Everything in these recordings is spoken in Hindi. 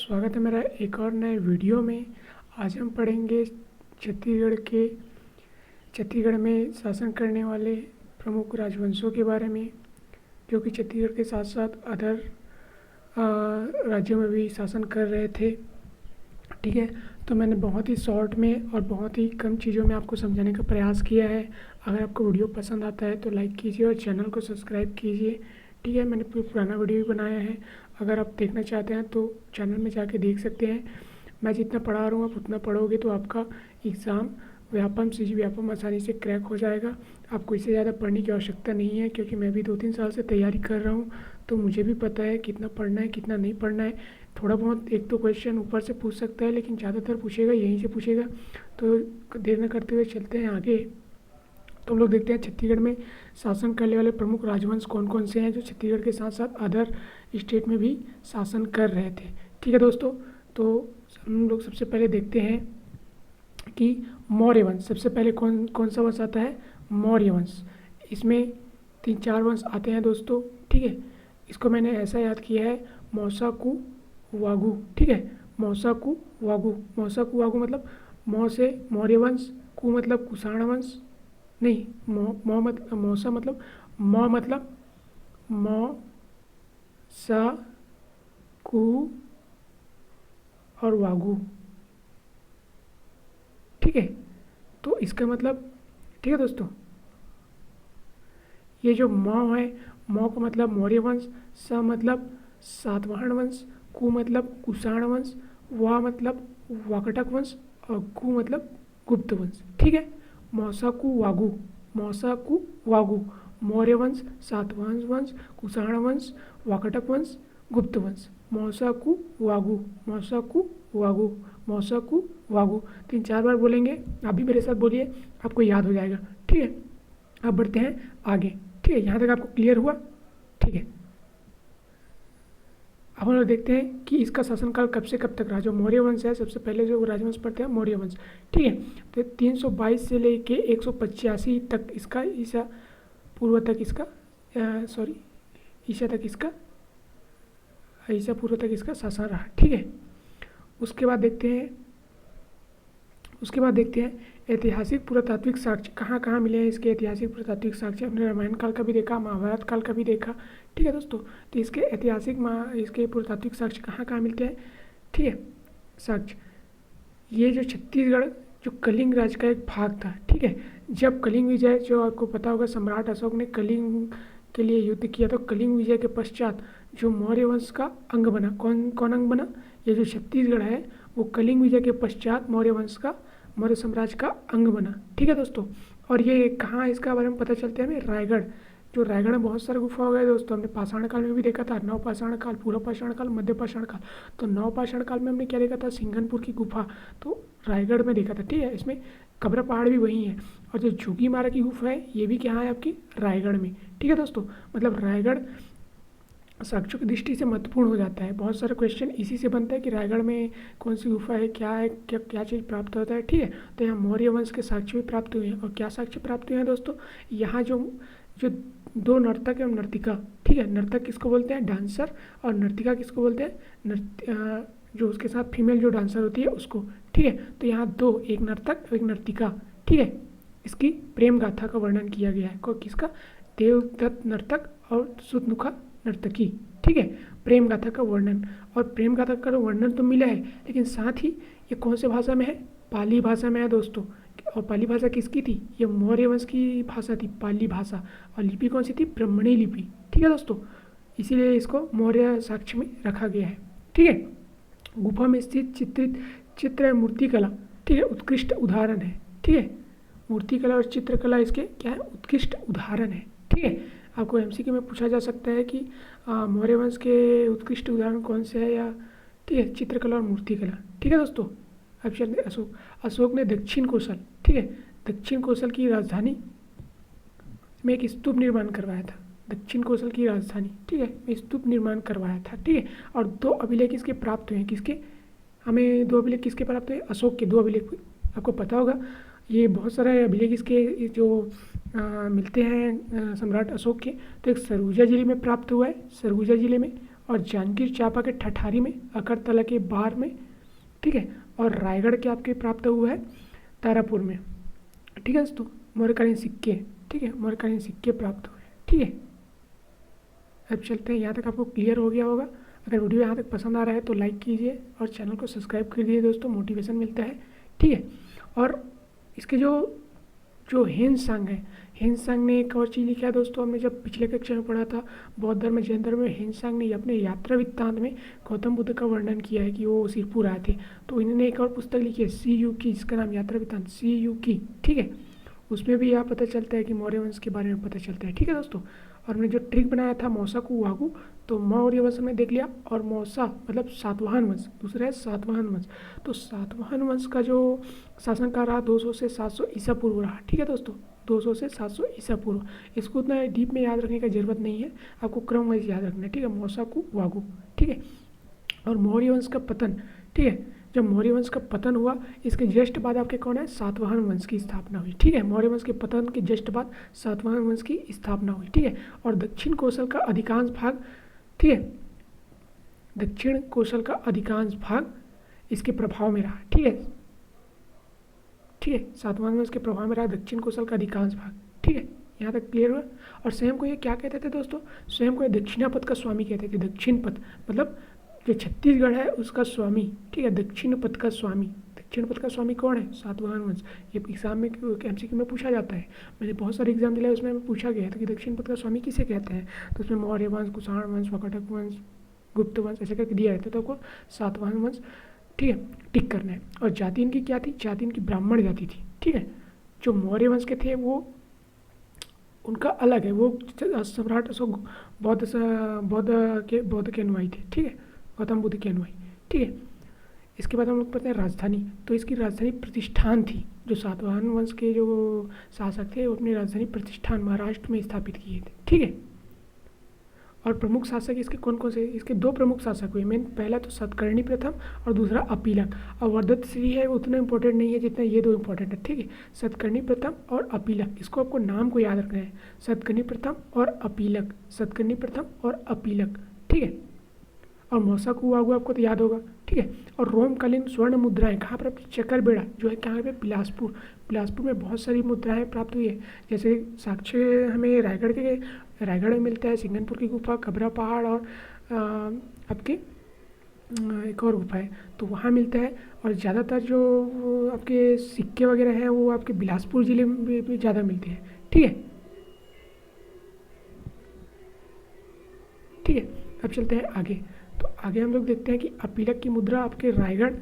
स्वागत है मेरा एक और नए वीडियो में। आज हम पढ़ेंगे छत्तीसगढ़ में शासन करने वाले प्रमुख राजवंशों के बारे में, जो कि छत्तीसगढ़ के साथ साथ अदर राज्यों में भी शासन कर रहे थे। ठीक है, तो मैंने बहुत ही शॉर्ट में और बहुत ही कम चीज़ों में आपको समझाने का प्रयास किया है। अगर आपको वीडियो पसंद आता है तो लाइक कीजिए और चैनल को सब्सक्राइब कीजिए। ठीक है, मैंने पुराना वीडियो भी बनाया है, अगर आप देखना चाहते हैं तो चैनल में जाके देख सकते हैं। मैं जितना पढ़ा रहा हूँ आप उतना पढ़ोगे तो आपका एग्ज़ाम व्यापम सीजी व्यापम आसानी से क्रैक हो जाएगा। आपको इससे ज़्यादा पढ़ने की आवश्यकता नहीं है, क्योंकि मैं भी 2-3 साल से तैयारी कर रहा हूँ, तो मुझे भी पता है कितना पढ़ना है कितना नहीं पढ़ना है। थोड़ा बहुत एक तो क्वेश्चन ऊपर से पूछ सकता है, लेकिन ज़्यादातर पूछेगा यहीं से पूछेगा। तो देर न करते हुए चलते हैं आगे। तो हम लोग देखते हैं छत्तीसगढ़ में शासन करने वाले प्रमुख राजवंश कौन कौन से हैं, जो छत्तीसगढ़ के साथ साथ अदर स्टेट में भी शासन कर रहे थे। ठीक है दोस्तों, तो हम लोग सबसे पहले देखते हैं कि मौर्य वंश। सबसे पहले कौन कौन सा वंश आता है? मौर्य वंश। इसमें 3-4 वंश आते हैं दोस्तों। ठीक है, इसको मैंने ऐसा याद किया है, मौसा कु वागु। ठीक है, मौसा कु वागु। मौसा कु वागु मतलब मौ से मौर्य वंश, कु मतलब कुषाण वंश, नहीं मौ मतलब मौसा मतलब मौ मतलब मौ सा कु और वागु। ठीक है, तो इसका मतलब, ठीक है दोस्तों, ये जो मौ है, मौ का मतलब मौर्य वंश, सा मतलब सातवाहन वंश, कु मतलब कुषाण वंश, वा मतलब वाकटक वंश और गु मतलब गुप्त वंश। ठीक है, मौसा कु वागु, मौसा कु वागु, मौर्य वंश, सातवाहन वंश, कुषाण वंश, वाकटक वंश, गुप्त वंश। मौसा कु वागु, मौसा कु वागु, मौसा कु वागु। 3-4 बार बोलेंगे, आप भी मेरे साथ बोलिए, आपको याद हो जाएगा। ठीक है, अब बढ़ते हैं आगे। ठीक है, यहाँ तक आपको क्लियर हुआ? ठीक है, अब हम लोग देखते हैं कि इसका शासनकाल कब से कब तक रहा। जो मौर्य वंश है, सबसे पहले जो राजवंश पढ़ते हैं मौर्य वंश। ठीक है, तो 322 से लेके 185 तक इसका ईसा पूर्व तक इसका ईसा पूर्व तक इसका शासन रहा। ठीक है, उसके बाद देखते हैं ऐतिहासिक पुरातात्विक साक्ष्य कहाँ कहाँ मिले हैं। इसके ऐतिहासिक पुरातात्विक साक्ष्य हमने रामायण काल का भी देखा, महाभारत काल का भी देखा। ठीक है दोस्तों, तो इसके इसके पुरातात्विक साक्ष्य कहाँ कहाँ मिलते हैं? ठीक है, साक्ष्य ये जो छत्तीसगढ़ जो कलिंग राज का एक भाग था। ठीक है, जब कलिंग विजय, जो आपको पता होगा सम्राट अशोक ने कलिंग के लिए युद्ध किया, तो कलिंग विजय के पश्चात जो मौर्य वंश का अंग बना, कौन अंग बना? ये जो छत्तीसगढ़ है वो कलिंग विजय के पश्चात मौर्य साम्राज्य का अंग बना। ठीक है दोस्तों, और ये कहाँ, इसका बारे में पता चलता है हमें? रायगढ़। जो रायगढ़ में बहुत सारे गुफा हो गए दोस्तों, हमने पाषाण काल में भी देखा था, नवपाषाण काल, पूर्व पाषाण काल, मध्य पाषाण काल। तो नवपाषाण काल में हमने क्या देखा था? सिंघनपुर की गुफा, तो रायगढ़ में देखा था। ठीक है, इसमें कब्र पहाड़ भी वही है। और जो जोगीमारा की गुफा है ये भी क्या है आपकी? रायगढ़ में। ठीक है दोस्तों, मतलब रायगढ़ साक्ष्यों की दृष्टि से महत्वपूर्ण हो जाता है। बहुत सारे क्वेश्चन इसी से बनता है कि रायगढ़ में कौन सी गुफा है, क्या चीज़ प्राप्त होता है। ठीक है, तो यहाँ मौर्य वंश के साक्ष्य भी प्राप्त हुए हैं। और क्या साक्ष्य प्राप्त हुए हैं दोस्तों? यहाँ जो 2 नर्तक एवं नर्तिका, ठीक है, नर्तक किसको बोलते हैं? डांसर। और नर्तिका किसको बोलते हैं? जो उसके साथ फीमेल जो डांसर होती है उसको। ठीक है, तो यहाँ 2, एक नर्तक और एक नर्तिका। ठीक है, इसकी प्रेम गाथा का वर्णन किया गया है। किसका? देवदत्त नर्तक और सुतनुखा नर्तकी। ठीक है, प्रेम गाथा का वर्णन। और प्रेम गाथा का वर्णन तो मिला है, लेकिन साथ ही ये कौन से भाषा में है? पाली भाषा में है दोस्तों। और पाली भाषा किसकी थी? ये मौर्य वंश की भाषा थी, पाली भाषा। और लिपि कौन सी थी? ब्राह्मणी लिपि। ठीक है दोस्तों, इसीलिए इसको मौर्य साक्ष्य में रखा गया है। ठीक है, गुफा में स्थित चित्र मूर्तिकला, ठीक है, उत्कृष्ट उदाहरण है। ठीक है, मूर्तिकला और चित्रकला इसके क्या है? उत्कृष्ट उदाहरण है। ठीक है, आपको एमसीक्यू में पूछा जा सकता है कि मौर्य वंश के उत्कृष्ट उदाहरण कौन से है, या ठीक है, चित्रकला और मूर्तिकला। ठीक है दोस्तों, अब चलते अशोक ने दक्षिण कौशल, ठीक है, दक्षिण कौशल की राजधानी में एक स्तूप निर्माण करवाया था। दक्षिण कौशल की राजधानी, ठीक है, में स्तूप निर्माण करवाया था। ठीक है, और 2 अभिलेख इसके प्राप्त हुए हैं। किसके? हमें 2 अभिलेख किसके प्राप्त हुए? अशोक के 2 अभिलेख। आपको पता होगा ये बहुत सारे अभिलेख इसके जो मिलते हैं सम्राट अशोक के। तो एक सरगुजा जिले में प्राप्त हुआ है, सरगुजा जिले में, और जांजगीर चांपा के ठठारी में, अकरतला के बार में, ठीक है, और रायगढ़ के आपके प्राप्त हुआ है तारापुर में। ठीक है दोस्तों, मौर्यकालीन सिक्के, ठीक है, मौर्यकालीन सिक्के प्राप्त हुए। ठीक है, अब चलते हैं, यहाँ तक आपको क्लियर हो गया होगा। अगर वीडियो यहाँ तक पसंद आ रहा है तो लाइक कीजिए और चैनल को सब्सक्राइब कर दीजिए दोस्तों, मोटिवेशन मिलता है। ठीक है, और इसके जो जो हिंसंग है, हिंसंग ने एक और चीज़ लिखा है दोस्तों, हमने जब पिछले कक्षा में पढ़ा था बौद्ध धर्म जैन धर्म में, हिंसंग ने अपने यात्रा वृत्तांत में गौतम बुद्ध का वर्णन किया है कि वो सिरपुर आए थे। तो इन्होंने एक और पुस्तक लिखी है CU की, जिसका नाम यात्रा वृत्तांत CU की। ठीक है, उसमें भी यह पता चलता है कि मौर्य वंश के बारे में पता चलता है। ठीक है दोस्तों, और हमने जो ट्रिक बनाया था मौसाकू वागू, तो मौर्य वंश में देख लिया, और मौसा मतलब सातवाहन वंश, दूसरा है सातवाहन वंश। तो सातवाहन वंश का जो शासनकाल रहा 200 से 700 ईसा पूर्व रहा। ठीक है दोस्तों, 200 से 700 ईसा पूर्व। इसको उतना डीप में याद रखने की जरूरत नहीं है, आपको क्रम वाइज याद रखना है। ठीक है, मौसाकू वागू। ठीक है, और मौर्य वंश का पतन, ठीक है, जब मौर्य वंश का पतन हुआ इसके जस्ट बाद आपके कौन है, सातवाहन वंश की स्थापना हुई। ठीक है, मौर्य वंश के पतन के जस्ट बाद सातवाहन वंश की स्थापना हुई। ठीक है, और दक्षिण कौशल का अधिकांश भाग, ठीक है, दक्षिण कौशल का अधिकांश भाग इसके प्रभाव में रहा। ठीक है, ठीक है, सातवाहन वंश के प्रभाव में रहा दक्षिण कौशल का अधिकांश भाग। ठीक है, यहाँ तक क्लियर हुआ। और स्वयं को ये क्या कहते थे दोस्तों, स्वयं को ये दक्षिणापथ का स्वामी कहते थे। दक्षिण पथ मतलब जो छत्तीसगढ़ है उसका स्वामी। ठीक है, दक्षिण पथ का स्वामी। दक्षिण पथ का स्वामी कौन है, सातवाहन वंश। ये एग्जाम में MCQ में पूछा जाता है, मैंने बहुत सारे एग्जाम दिलाए, उसमें पूछा गया था कि दक्षिण पथ का स्वामी किसे कहते हैं। तो उसमें मौर्य वंश, कुषाण वंश, वाकाटक वंश, गुप्त वंश ऐसे करके दिया रहता है। तो आपको सातवाहन वंश, ठीक है, टिक करना है। और जाति इनकी क्या थी, जाति इनकी ब्राह्मण जाति थी। ठीक है, जो मौर्य वंश के थे वो उनका अलग है, वो सम्राट अशोक बौद्ध के अनुयायी थे। ठीक है, गौतम बुद्ध के अनुयायी। ठीक है, इसके बाद हम लोग पढ़ते हैं राजधानी। तो इसकी राजधानी प्रतिष्ठान थी। जो सातवाहन वंश के जो शासक थे वो अपनी राजधानी प्रतिष्ठान महाराष्ट्र में स्थापित किए थे। ठीक है, और प्रमुख शासक इसके कौन कौन से, इसके दो प्रमुख शासक हुए मेन। पहला तो सतकर्णी प्रथम और दूसरा अपीलक। और वर्धत श्री है वो उतना इंपॉर्टेंट नहीं है जितना ये दो इंपॉर्टेंट है। ठीक है, सतकर्णी प्रथम और अपीलक, इसको आपको नाम को याद रखना है, सतकर्णी प्रथम और अपीलक, सतकर्णी प्रथम और अपीलक। ठीक है, और मौसाकू वागू आपको तो याद होगा। ठीक है, और रोमकालीन स्वर्ण मुद्राएं कहाँ पर, चकरबेड़ा जो है कहाँ पे, बिलासपुर। बिलासपुर में बहुत सारी मुद्राएं प्राप्त हुई है, जैसे साक्ष्य हमें रायगढ़ में मिलता है, सिंगनपुर की गुफा, कबरा पहाड़, और आपके एक और गुफा है तो वहाँ मिलता है। और ज़्यादातर जो आपके सिक्के वगैरह हैं वो आपके बिलासपुर ज़िले में भी ज़्यादा मिलते हैं। ठीक है, ठीक है, अब चलते हैं आगे। तो आगे हम लोग देखते हैं कि अपीलक की मुद्रा आपके रायगढ़,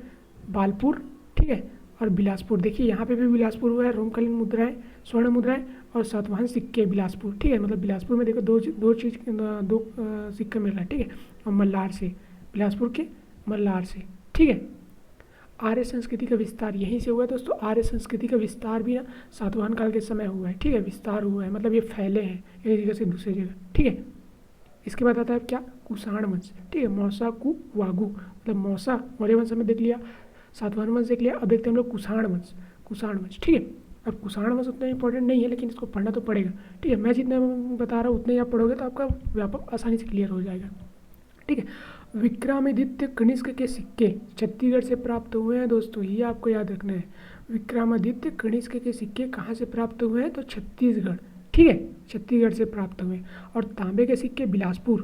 बालपुर, ठीक है, और बिलासपुर। देखिए यहाँ पे भी बिलासपुर हुआ है, रोमकालीन मुद्राएं, स्वर्ण मुद्राएं और सातवाहन सिक्के बिलासपुर। ठीक है, मतलब बिलासपुर में देखो दो सिक्का मिल रहा है। ठीक है, और मल्लार से, बिलासपुर के मल्लार से। ठीक है, आर्य संस्कृति का विस्तार यहीं से हुआ है दोस्तों। आर्य संस्कृति का विस्तार भी ना सातवाहन काल के समय हुआ है। ठीक है, विस्तार हुआ है, मतलब ये फैले हैं एक जगह से दूसरी जगह। ठीक है, इसके बाद आता है क्या, कुषाण वंश। ठीक है, मौसाकू वागू मतलब मौसा मौर्य वंश में देख लिया, सातवाहन वंश देख लिया। अब देखते हैं हम लोग कुषाण वंश। कुषाण वंश, ठीक है, अब कुषाण वंश उतना इंपॉर्टेंट नहीं है लेकिन इसको पढ़ना तो पड़ेगा। ठीक है, मैं जितना बता रहा हूँ उतने ही आप पढ़ोगे तो आपका व्यापक आसानी से क्लियर हो जाएगा। ठीक है, विक्रमादित्य कनिष्क के सिक्के छत्तीसगढ़ से प्राप्त हुए हैं दोस्तों, ये आपको याद रखना है। विक्रमादित्य कनिष्क के सिक्के कहाँ से प्राप्त हुए हैं, तो छत्तीसगढ़। ठीक है, छत्तीसगढ़ से प्राप्त हुए। और तांबे के सिक्के बिलासपुर।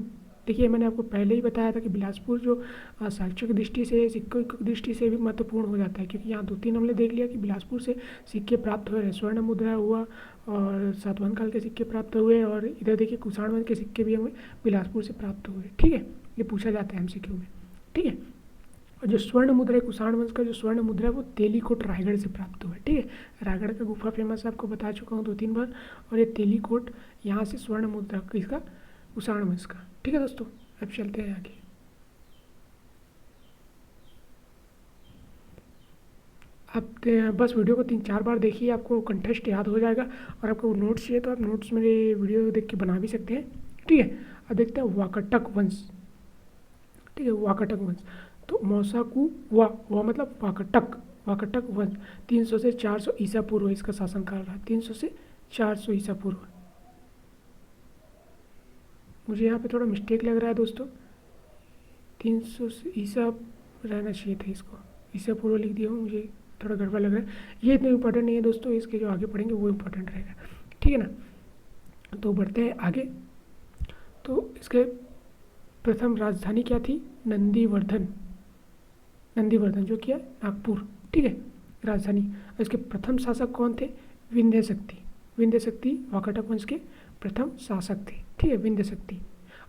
देखिए मैंने आपको पहले ही बताया था कि बिलासपुर जो साक्ष्य की दृष्टि से, सिक्कों की दृष्टि से भी महत्वपूर्ण हो जाता है, क्योंकि यहाँ 2-3 हमने देख लिया कि बिलासपुर से सिक्के प्राप्त हुए, स्वर्ण मुद्रा हुआ और सातवाहन काल के सिक्के प्राप्त हुए, और इधर देखिए कुषाण वंश के सिक्के भी हमें बिलासपुर से प्राप्त हुए। ठीक है, ये पूछा जाता है MCQ में। ठीक है, और जो स्वर्ण मुद्रा है कुषाण वंश का जो स्वर्ण मुद्रा है वो तेलीकोट रायगढ़ से प्राप्त हुआ है। ठीक है, रायगढ़ का गुफा फेमस है, आपको बता चुका हूँ 2-3 बार। और ये तेलीकोट यहाँ से स्वर्ण मुद्रा किसका, कुषाण वंश का। ठीक है दोस्तों, अब चलते हैं आगे। आप बस वीडियो को 3-4 बार देखिए, आपको कंटेस्ट याद हो जाएगा। और आपको नोट्स चाहिए तो आप नोट्स मेरे वीडियो देख के बना भी सकते हैं। ठीक है, अब देखते हैं वाकाटक वंश। ठीक है, वाकाटक वंश तो मौसाकू वा मतलब वाकाटक वंश 300 से 400 ईसा पूर्व इसका शासनकाल रहा। 300 से 400 ईसा पूर्व। मुझे यहाँ पे थोड़ा मिस्टेक लग रहा है दोस्तों, 300 ईसा रहना चाहिए था, इसको ईसा पूर्व लिख दिया हूँ, मुझे थोड़ा गड़बड़ लग रहा है। ये इतना इंपॉर्टेंट नहीं है दोस्तों, इसके जो आगे पढ़ेंगे वो इंपॉर्टेंट रहेगा, ठीक है ना। तो बढ़ते हैं आगे। तो इसके प्रथम राजधानी क्या थी? नंदीवर्धन, नंदीवर्धन जो कि है नागपुर, ठीक है, राजधानी। और इसके प्रथम शासक कौन थे? विंध्य शक्ति, विंध्य शक्ति वाकाटक वंश के प्रथम शासक थे, ठीक है, विंध्य शक्ति।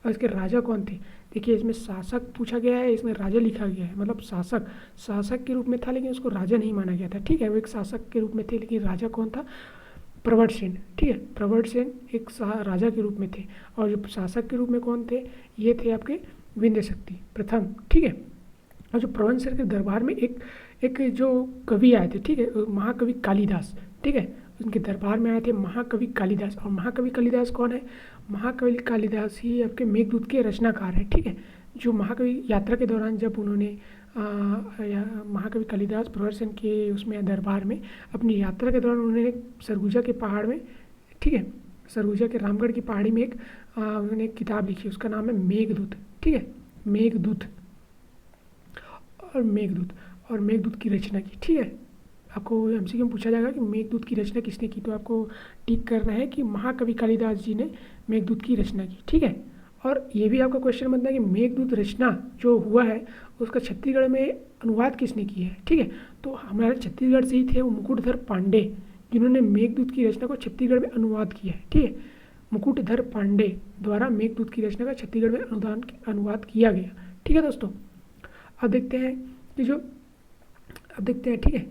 और इसके राजा कौन थे? देखिए इसमें शासक पूछा गया है, इसमें राजा लिखा गया है, मतलब शासक शासक के रूप में था लेकिन उसको राजा नहीं माना गया था, ठीक है, वो एक शासक के रूप में थे लेकिन राजा कौन था? प्रवरसेन, ठीक है, प्रवरसेन एक राजा के रूप में थे। और जो शासक के रूप में कौन थे? ये थे आपके विंध्य शक्ति प्रथम, ठीक है। और जो प्रवरसेन के दरबार में एक जो कवि आए थे, ठीक है, महाकवि कालिदास, ठीक है, उनके दरबार में आए थे महाकवि कालिदास। और महाकवि कालिदास कौन है? महाकवि कालिदास ही आपके मेघदूत के रचनाकार हैं, ठीक है। जो महाकवि यात्रा के दौरान जब उन्होंने महाकवि कालिदास प्रवरसेन के उसमें दरबार में अपनी यात्रा के दौरान उन्होंने सरगुजा के पहाड़ में, ठीक है, सरगुजा के रामगढ़ की पहाड़ी में उन्होंने एक किताब लिखी, उसका नाम है मेघदूत, ठीक है, मेघदूत और मेघदूत की रचना की, ठीक है। आपको एमसीक्यू में पूछा जाएगा कि मेघदूत की रचना किसने की, तो आपको टिक करना है कि महाकवि कालिदास जी ने मेघदूत की रचना की, ठीक है। और ये भी आपका क्वेश्चन बनता है कि मेघदूत रचना जो हुआ है उसका छत्तीसगढ़ में अनुवाद किसने किया है, ठीक है। तो हमारे छत्तीसगढ़ से ही थे वो मुकुटधर पांडे, जिन्होंने मेघदूत की रचना को छत्तीसगढ़ में अनुवाद किया है, ठीक है। मुकुटधर पांडे द्वारा मेघदूत की रचना का छत्तीसगढ़ में अनुवाद किया गया, ठीक है दोस्तों। अब देखते हैं ठीक है,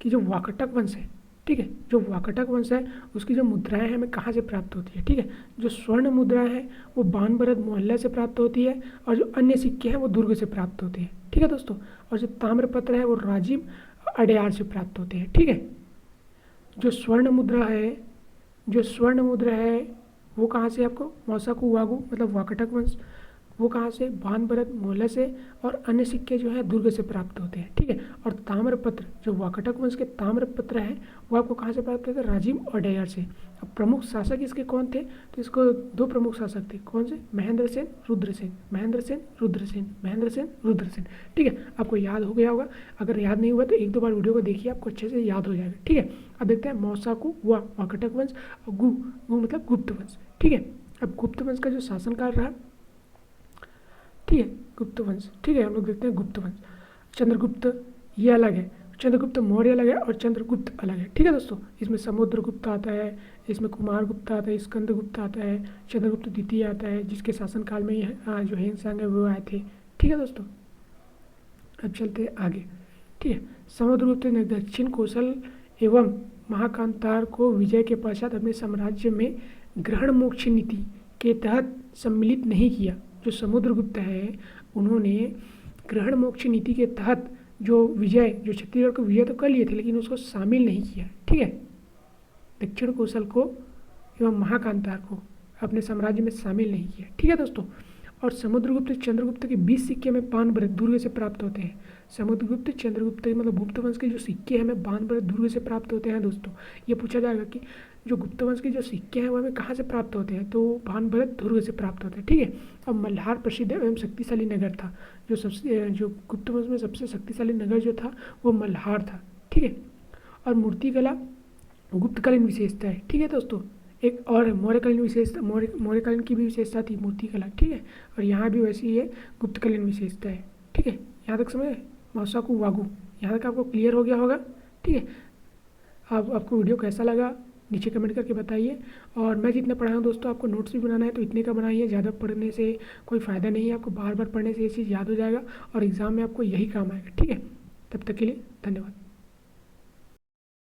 कि जो वाकाटक वंश है, ठीक है, जो वाकाटक वंश है उसकी जो मुद्राएं हैं हमें कहाँ से प्राप्त होती है, ठीक है। जो स्वर्ण मुद्राएं हैं वो बानभरत मोहल्ला से प्राप्त होती है और जो अन्य सिक्के हैं वो दुर्ग से प्राप्त होते हैं, ठीक है दोस्तों। और जो ताम्रपत्र है वो राजिम अडेयार से प्राप्त होते हैं, ठीक है। जो स्वर्ण मुद्रा है वो कहाँ से? आपको मौसाकू वागू मतलब वाकाटक वंश, वो कहाँ से? बानभरत मोहल्ला से। और अन्य सिक्के जो है दुर्ग से प्राप्त होते हैं, ठीक है। और ताम्रपत्र जो वाकाटक वंश के ताम्रपत्र है वो आपको कहाँ से प्राप्त होते हैं? राजिम और डेयर से। अब प्रमुख शासक इसके कौन थे? तो इसको दो प्रमुख शासक थे, कौन से? महेंद्र सेन रुद्रसेन, ठीक है। आपको याद हो गया होगा, अगर याद नहीं हुआ तो एक दो बार वीडियो को देखिए, आपको अच्छे से याद हो जाएगा, ठीक है। अब देखते हैं मौसाकू वाकाटक वंश और गु मतलब गुप्त वंश, ठीक है। अब गुप्त वंश का जो शासनकाल रहा, ठीक है, गुप्त वंश, ठीक है, हम लोग देखते हैं गुप्त वंश। चंद्रगुप्त ये अलग है, चंद्रगुप्त मौर्य अलग है और चंद्रगुप्त अलग है, ठीक है दोस्तों। इसमें समुद्रगुप्त आता है, इसमें कुमारगुप्त आता है, स्कंदगुप्त आता है, चंद्रगुप्त द्वितीय आता है, जिसके शासनकाल में जो हेनसांग है वो आए थे, ठीक है दोस्तों। अब चलते हैं आगे, ठीक है। समुद्रगुप्त ने दक्षिण कौशल एवं महाकांतार को विजय के पश्चात अपने साम्राज्य में ग्रहण मोक्ष नीति के तहत सम्मिलित नहीं किया। जो समुद्रगुप्त है उन्होंने ग्रहण मोक्ष नीति के तहत जो छत्तीसगढ़ को विजय तो कर लिए थे लेकिन उसको शामिल नहीं किया, ठीक है। दक्षिण कौशल को एवं महाकांतार को अपने साम्राज्य में शामिल नहीं किया, ठीक है दोस्तों। और समुद्रगुप्त चंद्रगुप्त के 20 सिक्के हमें बानभरत दुर्ग से प्राप्त होते हैं। समुद्रगुप्त चंद्रगुप्त मतलब गुप्त वंश के जो सिक्के हमें बानभरत दुर्ग से प्राप्त होते हैं दोस्तों। ये पूछा जाएगा कि जो गुप्त वंश के जो सिक्के हैं वो हमें कहाँ से प्राप्त होते हैं, तो बानभरत दुर्ग से प्राप्त होते हैं, ठीक है। और मल्हार प्रसिद्ध एवं शक्तिशाली नगर था, जो गुप्त वंश में सबसे शक्तिशाली नगर जो था वो मल्हार था, ठीक है। और मूर्तिकला गुप्तकालीन विशेषता है, ठीक है दोस्तों। एक और मौर्यकालीन विशेषता, मौर्यकालीन की भी विशेषता थी मूर्तिकला, ठीक है। और यहाँ भी वैसी ही है, गुप्तकालीन विशेषता है, ठीक है। यहाँ तक समझ, मौसाकू वागू, यहाँ तक आपको क्लियर हो गया होगा, ठीक है। आपको वीडियो कैसा लगा नीचे कमेंट करके बताइए। और मैं जितना पढ़ाया हूँ दोस्तों, आपको नोट्स भी बनाना है तो इतने का बनाइए, ज़्यादा पढ़ने से कोई फ़ायदा नहीं है, आपको बार बार पढ़ने से ये चीज़ याद हो जाएगा और एग्ज़ाम में आपको यही काम आएगा, ठीक है। तब तक के लिए धन्यवाद।